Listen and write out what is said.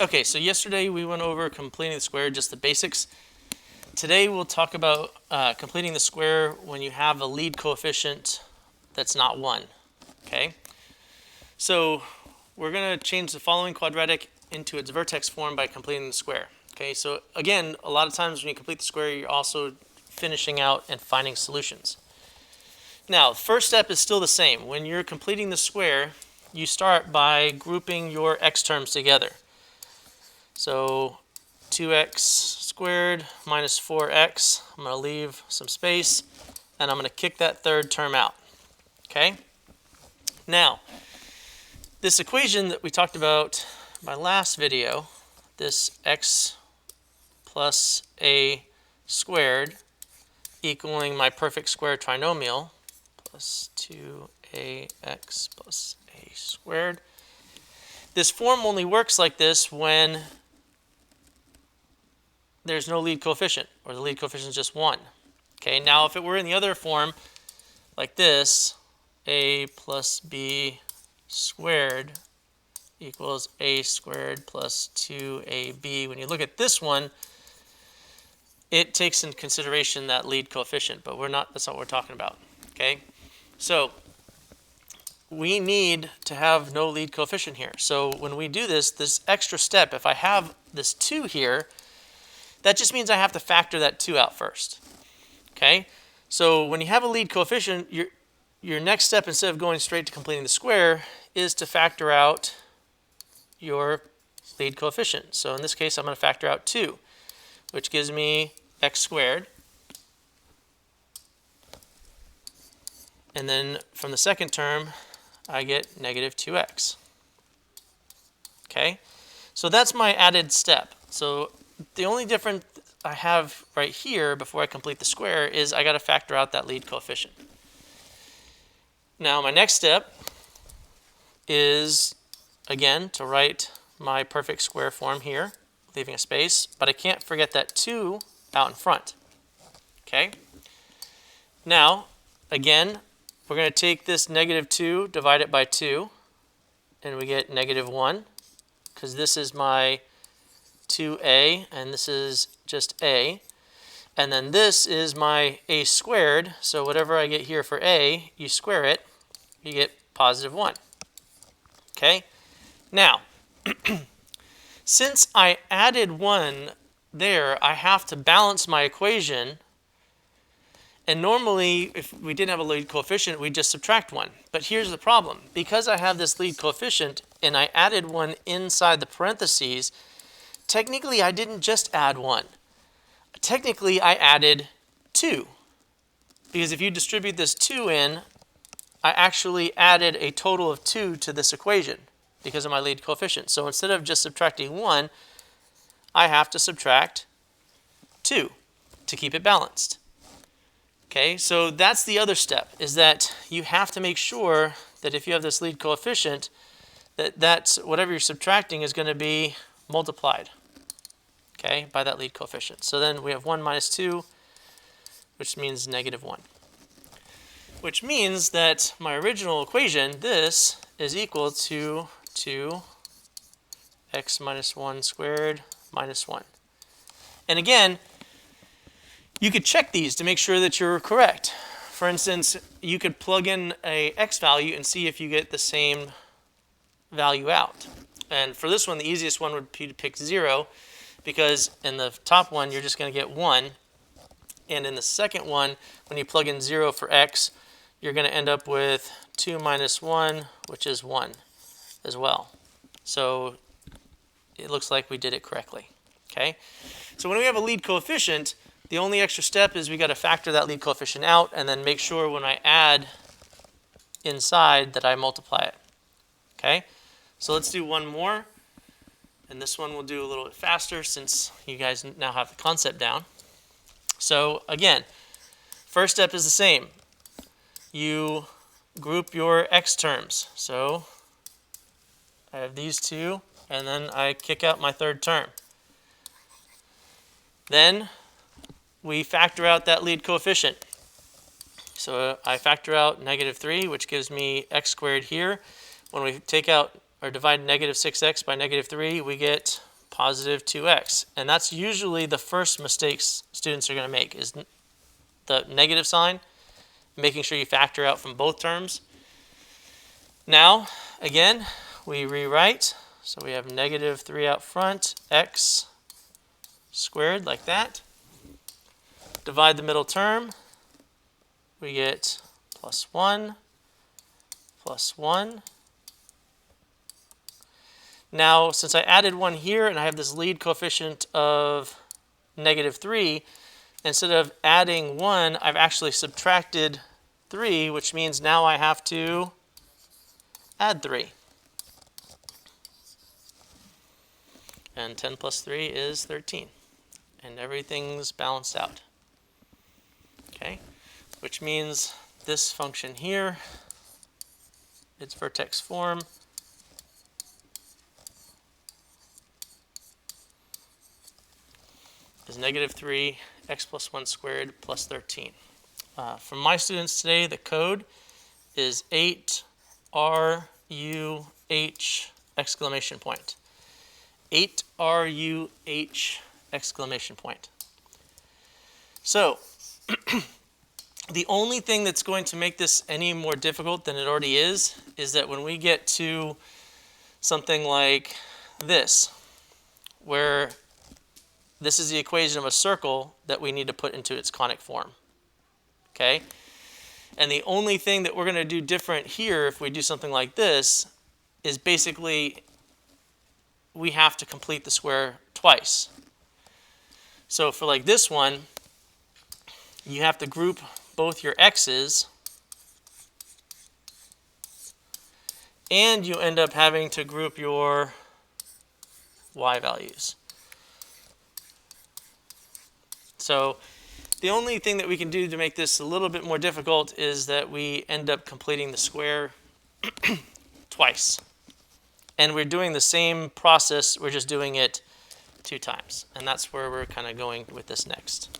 Okay, so yesterday we went over completing the square, just the basics. Today we'll talk about completing the square when you have a lead coefficient that's not 1. Okay, so we're going to change the following quadratic into its vertex form by completing the square. Okay, so again, a lot of times when you complete the square, you're also finishing out and finding solutions. Now, the first step is still the same. When you're completing the square, you start by grouping your x terms together. So 2x squared minus 4x, I'm going to leave some space, and I'm going to kick that third term out. Okay? Now, this equation that we talked about in my last video, this x plus a squared equaling my perfect square trinomial, plus 2ax plus a squared. This form only works like this when there's no lead coefficient, or the lead coefficient is just 1. Okay, now if it were in the other form, like this, a plus b squared equals a squared plus 2ab. When you look at this one, it takes into consideration that lead coefficient, but that's not what we're talking about. Okay, so we need to have no lead coefficient here. So when we do this extra step, if I have this 2 here, that just means I have to factor that 2 out first. Okay, so when you have a lead coefficient, your next step, instead of going straight to completing the square, is to factor out your lead coefficient. So in this case, I'm going to factor out 2, which gives me x squared. And then from the second term, I get negative 2x. Okay, so that's my added step. So the only difference I have right here before I complete the square is I got to factor out that lead coefficient. Now my next step is, again, to write my perfect square form here, leaving a space, but I can't forget that 2 out in front. Okay? Now, again, we're going to take this negative 2, divide it by 2, and we get negative 1, because this is my 2a, and this is just a. And then this is my a squared, so whatever I get here for a, you square it, you get positive 1. Okay? Now, since I added 1 there, I have to balance my equation. And normally, if we didn't have a lead coefficient, we'd just subtract 1. But here's the problem. Because I have this lead coefficient, and I added 1 inside the parentheses, technically I didn't just add 1. Technically, I added 2. Because if you distribute this 2 in, I actually added a total of 2 to this equation because of my lead coefficient. So instead of just subtracting 1, I have to subtract 2 to keep it balanced. Okay, so that's the other step, is that you have to make sure that if you have this lead coefficient, that's whatever you're subtracting is going to be multiplied, okay, by that lead coefficient. So then we have 1 minus 2, which means negative 1. Which means that my original equation, this, is equal to 2x minus 1 squared minus 1. And again, you could check these to make sure that you're correct. For instance, you could plug in a x value and see if you get the same value out. And for this one, the easiest one would be to pick 0, because in the top one, you're just going to get 1. And in the second one, when you plug in 0 for x, you're going to end up with 2 minus 1, which is 1 as well. So it looks like we did it correctly. Okay? So when we have a lead coefficient, the only extra step is we got to factor that lead coefficient out and then make sure when I add inside that I multiply it. Okay? So let's do one more. And this one we'll do a little bit faster since you guys now have the concept down. So again, first step is the same. You group your x terms. So I have these two, and then I kick out my third term. Then we factor out that lead coefficient. So I factor out negative 3, which gives me x squared here. When we take out or divide negative 6x by negative 3, we get positive 2x. And that's usually the first mistakes students are going to make, is the negative sign, making sure you factor out from both terms. Now, again, we rewrite. So we have negative 3 out front, x squared, like that. Divide the middle term. We get plus 1, plus 1. Now, since I added 1 here and I have this lead coefficient of negative 3, instead of adding 1, I've actually subtracted 3, which means now I have to add 3. And 10 plus 3 is 13. And everything's balanced out. Okay, which means this function here, its vertex form, is negative 3 x plus 1 squared plus 13. For my students today, the code is 8RUH exclamation point. 8RUH exclamation point. So, the only thing that's going to make this any more difficult than it already is that when we get to something like this, where this is the equation of a circle that we need to put into its conic form. Okay? And the only thing that we're going to do different here if we do something like this is basically we have to complete the square twice. So for like this one, you have to group both your x's, and you end up having to group your y values. So the only thing that we can do to make this a little bit more difficult is that we end up completing the square twice. And we're doing the same process, we're just doing it 2 times. And that's where we're kind of going with this next.